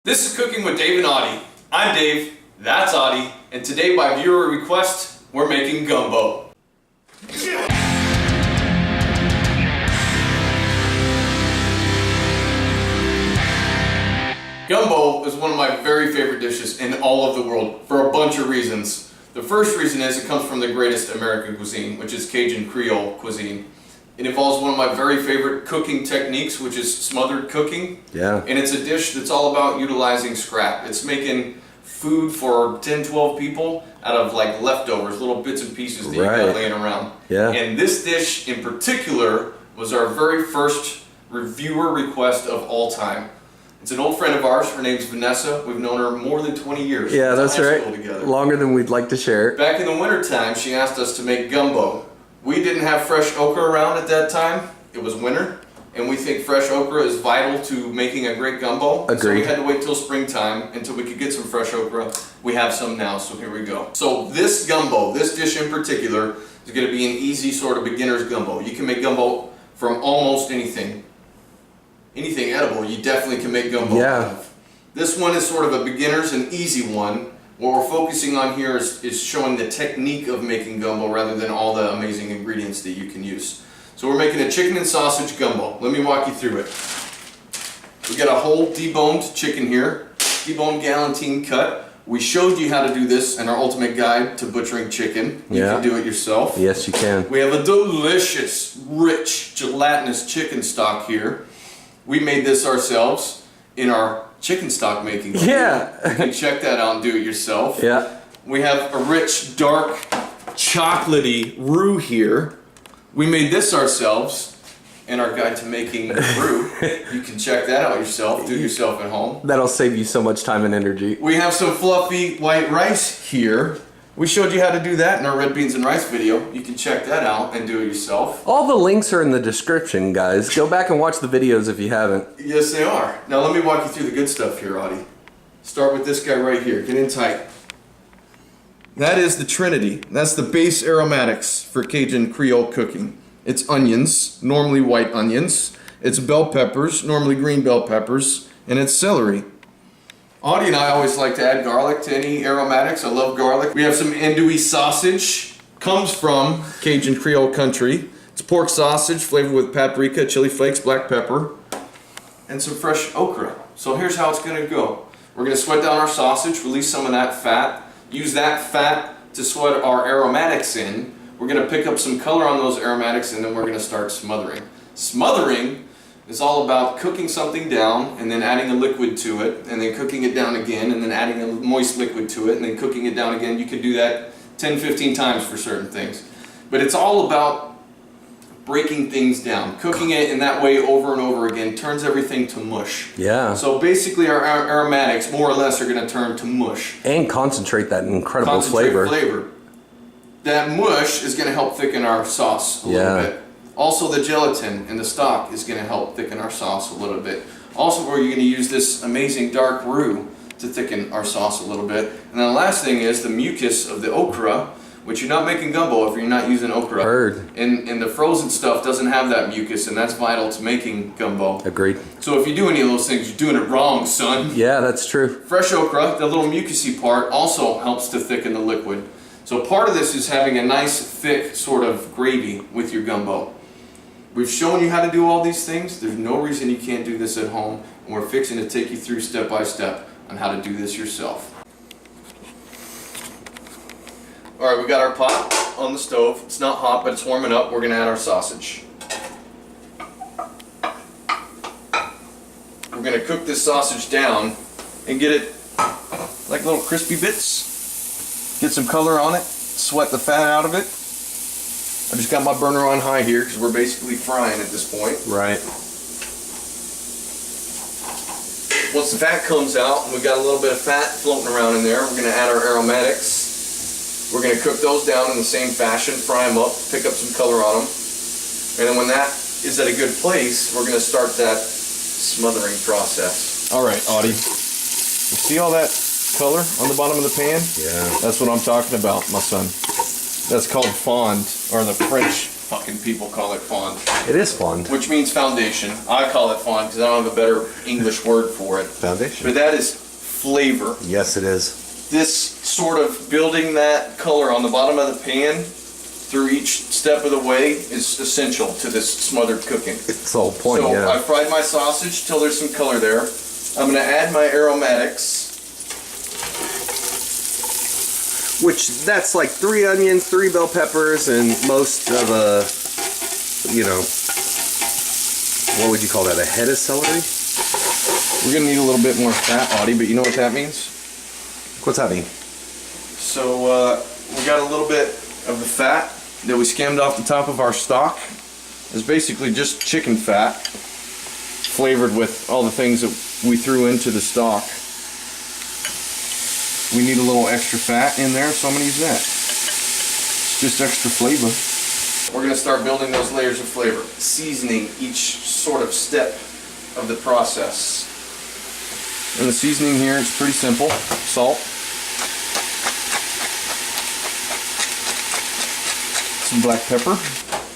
This is Cooking with Dave and Audie. I'm Dave, that's Audie, and today by viewer request, we're making gumbo. Gumbo is one of my very favorite dishes in all of the world for a bunch of reasons. The first reason is it comes from the greatest American cuisine, which is Cajun Creole cuisine. It involves one of my very favorite cooking techniques, which is smothered cooking. Yeah. And it's a dish that's all about utilizing scrap. It's making food for 10, 12 people out of like leftovers, little bits and pieces that you got laying around. Yeah. And this dish in particular was our very first reviewer request of all time. It's an old friend of ours. Her name's Vanessa. We've known her more than 20 years. Yeah, that's right. Together. Longer than we'd like to share. Back in the wintertime, she asked us to make gumbo. We didn't have fresh okra around at that time. It was winter, and we think fresh okra is vital to making a great gumbo. Agreed. So we had to wait till springtime until we could get some fresh okra. We have some now, so here we go. So this gumbo, this dish in particular, is going to be an easy sort of beginner's gumbo. You can make gumbo from almost anything. Anything edible, you definitely can make gumbo out of. This one is sort of a beginner's and easy one. What we're focusing on here is showing the technique of making gumbo rather than all the amazing ingredients that you can use. So we're making a chicken and sausage gumbo. Let me walk you through it. We got a whole deboned chicken here, deboned galantine cut. We showed you how to do this in our ultimate guide to butchering chicken. You can do it yourself. Yes, you can. We have a delicious, rich, gelatinous chicken stock here. We made this ourselves in our chicken stock making video. Yeah. You can check that out and do it yourself. Yeah. We have a rich, dark, chocolatey roux here. We made this ourselves in our guide to making roux. You can check that out yourself, do it yourself at home. That'll save you so much time and energy. We have some fluffy white rice here. We showed you how to do that in our red beans and rice video. You can check that out and do it yourself. All the links are in the description, guys. Go back and watch the videos if you haven't. Yes, they are. Now let me walk you through the good stuff here, Audie. Start with this guy right here. Get in tight. That is the Trinity. That's the base aromatics for Cajun Creole cooking. It's onions, normally white onions. It's bell peppers, normally green bell peppers. And it's celery. Audie and I always like to add garlic to any aromatics. I love garlic. We have some andouille sausage. Comes from Cajun Creole country. It's pork sausage flavored with paprika, chili flakes, black pepper, and some fresh okra. So here's how it's going to go. We're going to sweat down our sausage, release some of that fat, use that fat to sweat our aromatics in. We're going to pick up some color on those aromatics, and then we're going to start smothering. Smothering is all about cooking something down and then adding a liquid to it and then cooking it down again and then adding a moist liquid to it and then cooking it down again. You could do that 10, 15 times for certain things. But it's all about breaking things down. Cooking it in that way over and over again turns everything to mush. Yeah. So basically our aromatics more or less are going to turn to mush. And concentrate that incredible flavor. That mush is going to help thicken our sauce a little bit. Also, the gelatin in the stock is going to help thicken our sauce a little bit. Also, we're going to use this amazing dark roux to thicken our sauce a little bit. And then the last thing is the mucus of the okra, which you're not making gumbo if you're not using okra. Heard. And the frozen stuff doesn't have that mucus, and that's vital to making gumbo. Agreed. So if you do any of those things, you're doing it wrong, son. Yeah, that's true. Fresh okra, the little mucusy part, also helps to thicken the liquid. So part of this is having a nice, thick sort of gravy with your gumbo. We've shown you how to do all these things. There's no reason you can't do this at home, and we're fixing to take you through step by step on how to do this yourself. Alright, we got our pot on the stove. It's not hot, but it's warming up. We're going to add our sausage. We're going to cook this sausage down and get it like little crispy bits. Get some color on it. Sweat the fat out of it. I just got my burner on high here because we're basically frying at this point. Right. Once the fat comes out, and we've got a little bit of fat floating around in there, we're going to add our aromatics. We're going to cook those down in the same fashion, fry them up, pick up some color on them. And then when that is at a good place, we're going to start that smothering process. Alright, Audie. You see all that color on the bottom of the pan? Yeah. That's what I'm talking about, my son. That's called fond, or the French fucking people call it fond. It is fond. Which means foundation. I call it fond because I don't have a better English word for it. Foundation. But that is flavor. Yes, it is. This sort of building that color on the bottom of the pan through each step of the way is essential to this smothered cooking. It's the whole point, so yeah. I fried my sausage till there's some color there. I'm going to add my aromatics. Which, that's like 3 onions, 3 bell peppers, and most of a, you know, what would you call that, a head of celery? We're going to need a little bit more fat, Audie, but you know what that means? What's that mean? So we got a little bit of the fat that we skimmed off the top of our stock. It's basically just chicken fat flavored with all the things that we threw into the stock. We need a little extra fat in there, so I'm going to use that. It's just extra flavor. We're going to start building those layers of flavor, seasoning each sort of step of the process. And the seasoning here is pretty simple. Salt, some black pepper.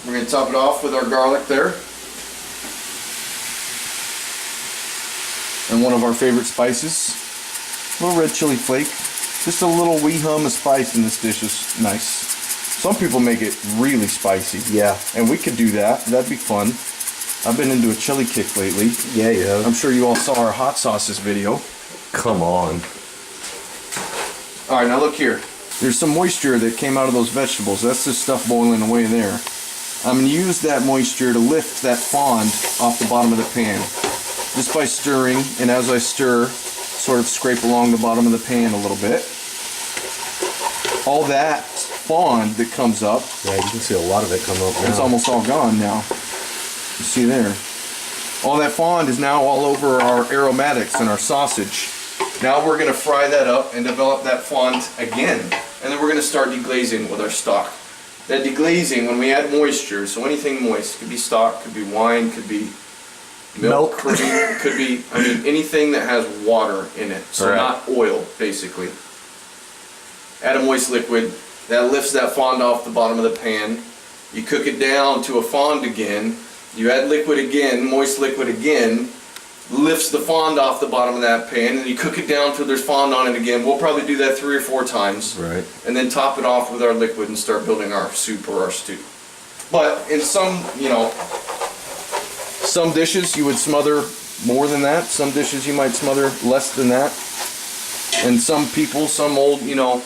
We're going to top it off with our garlic there. And one of our favorite spices, a little red chili flake. Just a little wee hum of spice in this dish is nice. Some people make it really spicy. Yeah. And we could do that. That'd be fun. I've been into a chili kick lately. Yeah. I'm sure you all saw our hot sauces video. Come on. Alright, now look here. There's some moisture that came out of those vegetables. That's just stuff boiling away there. I'm going to use that moisture to lift that fond off the bottom of the pan. Just by stirring, and as I stir, sort of scrape along the bottom of the pan a little bit. All that fond that comes up, Yeah, you can see a lot of it come up now. it's almost all gone now. You see there. All that fond is now all over our aromatics and our sausage. Now we're going to fry that up and develop that fond again. And then we're going to start deglazing with our stock. That deglazing, when we add moisture, so anything moist, could be stock, could be wine, could be milk, could be, I mean, anything that has water in it. So Right. not oil, basically. Add a moist liquid. That lifts that fond off the bottom of the pan. You cook it down to a fond again. You add liquid again, moist liquid again. Lifts the fond off the bottom of that pan, and you cook it down till there's fond on it again. We'll probably do that 3 or 4 times. Right. And then top it off with our liquid and start building our soup or our stew. But in some, you know, some dishes you would smother more than that. Some dishes you might smother less than that. And some people, some old, you know,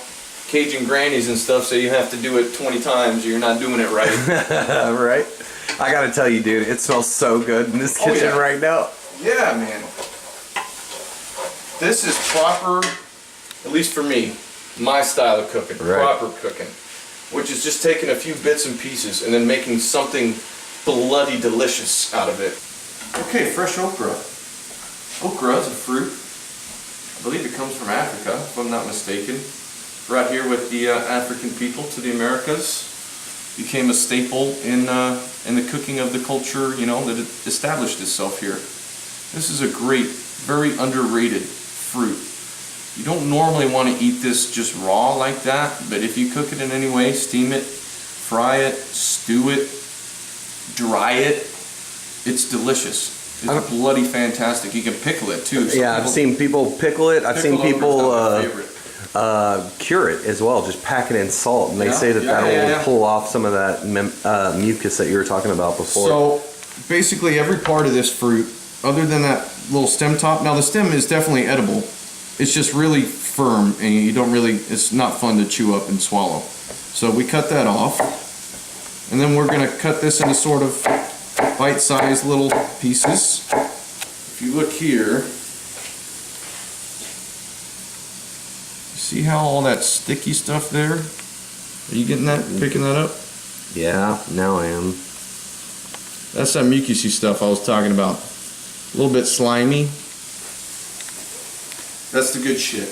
Cajun grannies and stuff say you have to do it 20 times or you're not doing it right. Right? I gotta tell you, dude, it smells so good in this kitchen yeah. right now. Yeah, man. This is proper, at least for me, my style of cooking. Right. Proper cooking. Which is just taking a few bits and pieces and then making something bloody delicious out of it. Okay, fresh okra. Okra is a fruit. I believe it comes from Africa, if I'm not mistaken. Right here with the African people to the Americas. Became a staple in the cooking of the culture, you know, that established itself here. This is a great, very underrated fruit. You don't normally want to eat this just raw like that, but if you cook it in any way, steam it, fry it, stew it, dry it, it's delicious. It's bloody fantastic. You can pickle it too. Yeah, I've seen people pickle it. I've seen people favorite. cure it as well, just pack it in salt, and they say that that'll pull off some of that mucus that you were talking about before. So basically every part of this fruit, other than that little stem top, now the stem is definitely edible. It's just really firm and you don't really, it's not fun to chew up and swallow. So we cut that off. And then we're going to cut this into sort of bite-sized little pieces. If you look here, see how all that sticky stuff there? Are you getting that, picking that up? Yeah, now I am. That's that mucusy stuff I was talking about. A little bit slimy. That's the good shit.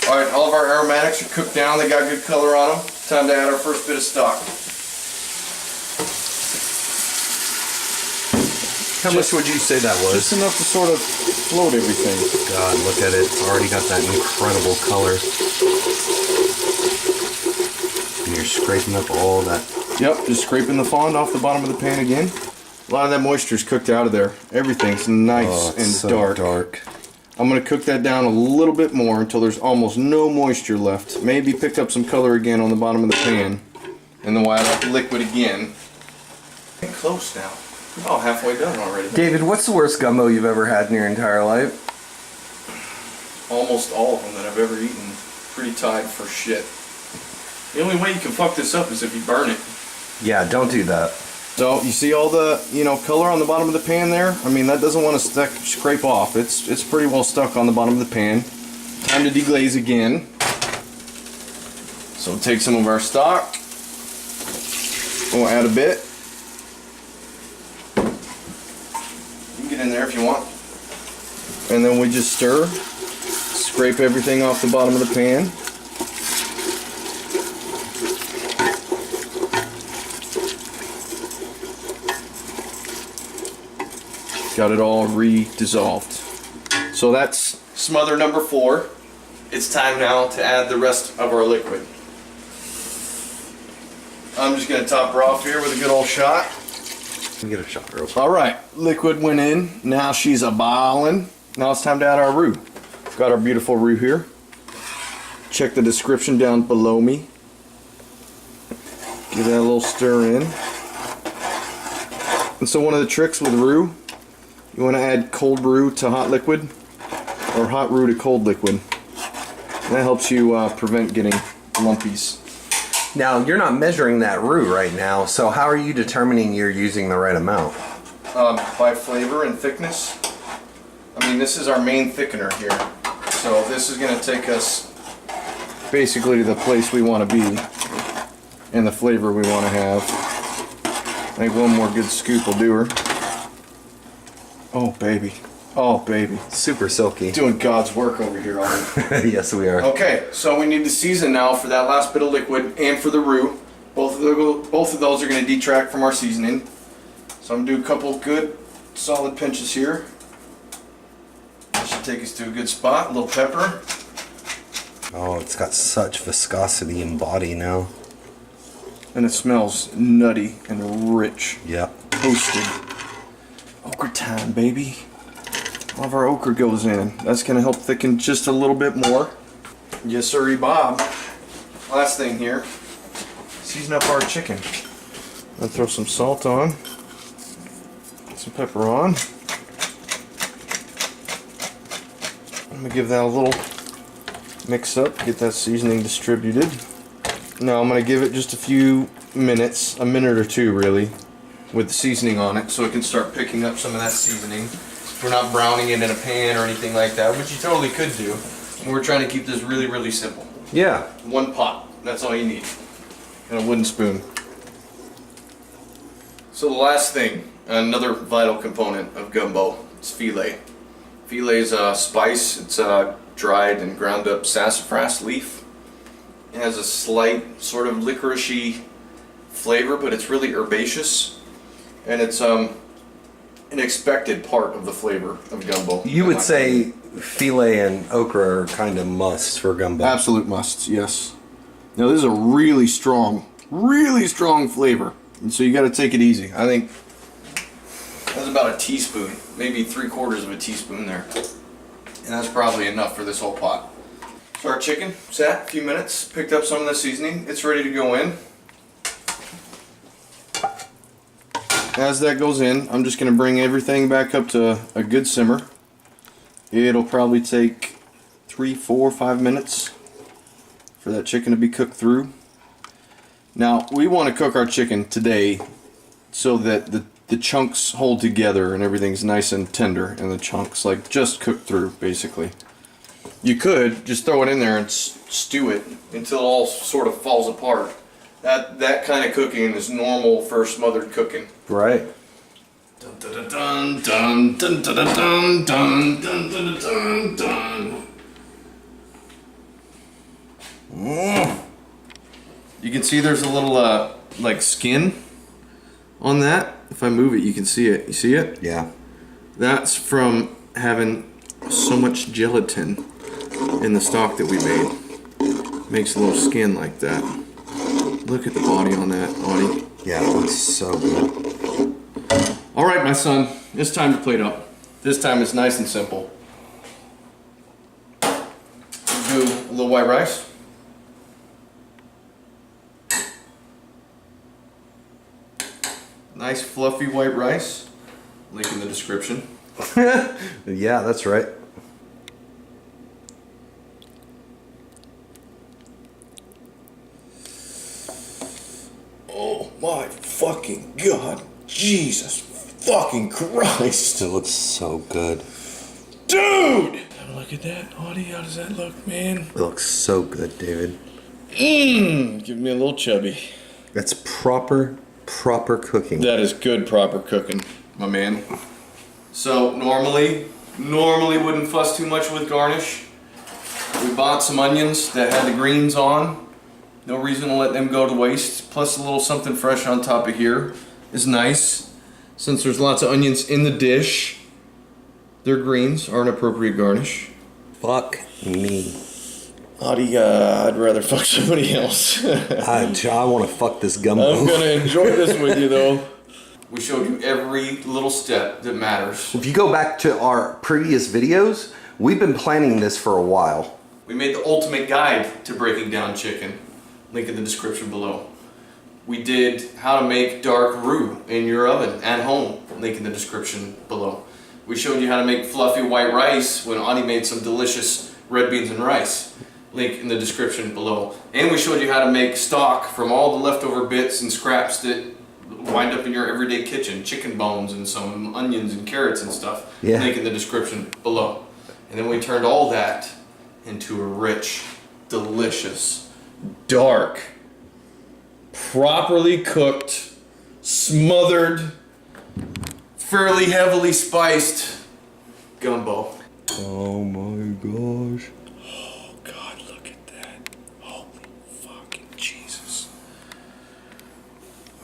Alright, all of our aromatics are cooked down. They got good color on them. Time to add our first bit of stock. How much would you say that was? Just enough to sort of float everything. God, look at it. It's already got that incredible color. And you're Just scraping up all that. Yep, just scraping the fond off the bottom of the pan again. A lot of that moisture's cooked out of there. Everything's nice It's and so dark. I'm gonna cook that down a little bit more until there's almost no moisture left. Maybe pick up some color again on the bottom of the pan. And then we'll add the liquid again. Getting close now. Oh, halfway done already. David, what's the worst gumbo you've ever had in your entire life? Almost all of them that I've ever eaten. Pretty tied for shit. The only way you can fuck this up is if you burn it. Yeah, don't do that. So you see all the color on the bottom of the pan there? I mean, that doesn't want to scrape off. It's pretty well stuck on the bottom of the pan. Time to deglaze again. So we'll take some of our stock. We'll add a bit. You can get in there if you want. And then we just stir. Scrape everything off the bottom of the pan. Got it all re-dissolved. So that's smother number 4. It's time now to add the rest of our liquid. I'm just going to top her off here with a good old shot. Let me get a shot real quick. Alright, liquid went in. Now she's a ballin'. Now it's time to add our roux. Got our beautiful roux here. Check the description down below me. Give that a little stir in. And so one of the tricks with roux, you want to add cold roux to hot liquid, or hot roux to cold liquid. And that helps you prevent getting lumpies. Now, you're not measuring that roux right now, so how are you determining you're using the right amount? By flavor and thickness. I mean, this is our main thickener here. So this is going to take us basically to the place we want to be and the flavor we want to have. I think one more good scoop will do her. Oh baby, oh baby. Super silky. Doing God's work over here, Audie. Yes, we are. Okay, so we need to season now for that last bit of liquid and for the roux. Both of those are going to detract from our seasoning. So I'm going to do a couple good solid pinches here. That should take us to a good spot. A little pepper. Oh, it's got such viscosity and body now. And it smells nutty and rich. Yep. Toasted. Okra time, baby. All of our okra goes in. That's going to help thicken just a little bit more. Yes, sirree, Bob. Last thing here. Season up our chicken. I'll throw some salt on. Some pepper on. I'm going to give that a little mix up. Get that seasoning distributed. Now I'm going to give it just a few minutes. A minute or two, really. With the seasoning on it, so it can start picking up some of that seasoning. We're not browning it in a pan or anything like that, which you totally could do. We're trying to keep this really, really simple. Yeah. One pot, that's all you need. And a wooden spoon. So the last thing, another vital component of gumbo, is filet. Filet is a spice. It's a dried and ground up sassafras leaf. It has a slight sort of licoricey flavor, but it's really herbaceous. And it's an expected part of the flavor of gumbo. You would say filet and okra are kind of musts for gumbo. Absolute musts, yes. Now this is a really strong flavor. And so you got to take it easy. I think that's about a teaspoon, maybe 3/4 of a teaspoon there. And that's probably enough for this whole pot. So our chicken sat a few minutes, picked up some of the seasoning. It's ready to go in. As that goes in, I'm just going to bring everything back up to a good simmer. It'll probably take 3, 4, 5 minutes for that chicken to be cooked through. Now, we want to cook our chicken today so that the chunks hold together and everything's nice and tender in the chunks, like just cooked through, basically. You could just throw it in there and stew it until it all sort of falls apart. That kind of cooking is normal for smothered cooking. Right. Dun dun dun dun dun dun dun dun dun dun dun. You can see there's a little like skin on that. If I move it, you can see it. You see it? Yeah. That's from having so much gelatin in the stock that we made. Makes a little skin like that. Look at the body on that, Audie. Yeah, it looks so good. All right, my son, it's time to plate up. This time it's nice and simple. Do a little white rice. Nice fluffy white rice. Link in the description. Yeah, that's right. Oh my fucking God. Jesus fucking Christ. It looks so good. Dude! Look at that, Audie. How does that look, man? It looks so good, David. Give me a little chubby. That's proper cooking. That is good proper cooking, my man. So normally wouldn't fuss too much with garnish. We bought some onions that had the greens on. No reason to let them go to waste. Plus a little something fresh on top of here is nice. Since there's lots of onions in the dish, their greens are an appropriate garnish. Fuck me. Audie, I'd rather fuck somebody else. I want to fuck this gumbo. I'm gonna enjoy this with you though. We showed you every little step that matters. If you go back to our previous videos, we've been planning this for a while. We made the ultimate guide to breaking down chicken. Link in the description below. We did how to make dark roux in your oven at home. Link in the description below. We showed you how to make fluffy white rice when Audie made some delicious red beans and rice. Link in the description below. And we showed you how to make stock from all the leftover bits and scraps that wind up in your everyday kitchen. Chicken bones and some onions and carrots and stuff. Yeah. Link in the description below. And then we turned all that into a rich, delicious, dark, properly cooked, smothered, fairly heavily spiced gumbo. Oh my gosh. Oh God, look at that. Holy fucking Jesus.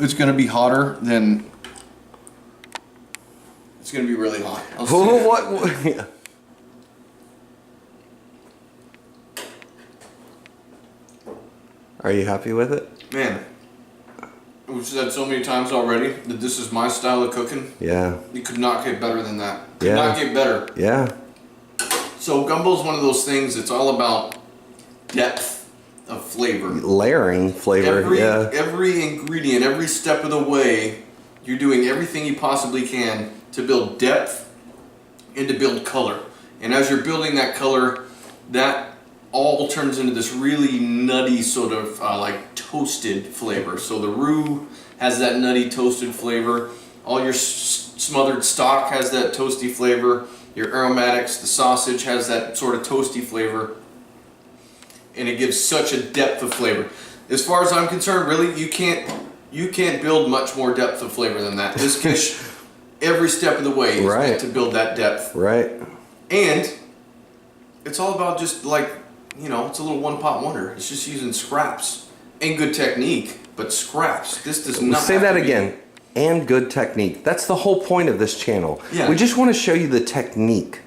It's gonna be hotter than... It's gonna be really hot. I'll see you. What? Yeah. Are you happy with it? Man, we've said so many times already that this is my style of cooking. Yeah. You could not get better than that. Could Yeah. not get better. Yeah. So gumbo is one of those things, it's all about depth of flavor. Layering flavor. Every ingredient, every step of the way, you're doing everything you possibly can to build depth and to build color. And as you're building that color, that all turns into this really nutty sort of like toasted flavor. So the roux has that nutty toasted flavor. All your smothered stock has that toasty flavor. Your aromatics, the sausage has that sort of toasty flavor. And it gives such a depth of flavor. As far as I'm concerned, really, you can't build much more depth of flavor than that. This dish, every step of the way is meant to build that depth. Right. And it's all about just like, you know, it's a little one pot wonder. It's just using scraps and good technique, but scraps. This does not Say that again. And good technique. That's the whole point of this channel. Yeah. We just want to show you the technique.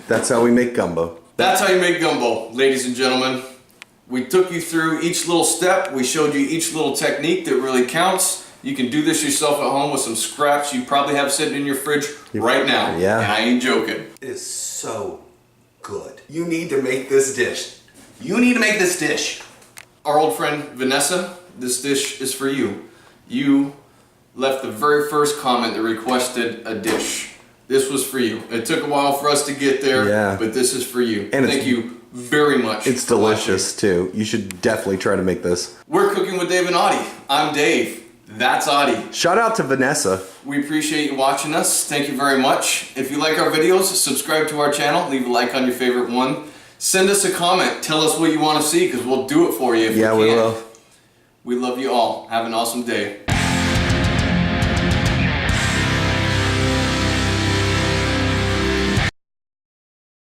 That's how we make gumbo. That's how you make gumbo, ladies and gentlemen. We took you through each little step. We showed you each little technique that really counts. You can do this yourself at home with some scraps you probably have sitting in your fridge right now. Yeah. And I ain't joking. It is so good. You need to make this dish. You need to make this dish. Our old friend Vanessa, this dish is for you. You left the very first comment that requested a dish. This was for you. It took a while for us to get there, but this is for you. And thank you very much. It's delicious too. You should definitely try to make this. We're Cooking with Dave and Audie. I'm Dave. That's Audie. Shout out to Vanessa. We appreciate you watching us. Thank you very much. If you like our videos, subscribe to our channel. Leave a like on your favorite one. Send us a comment. Tell us what you want to see because we'll do it for you if we can. We will. We love you all. Have an awesome day.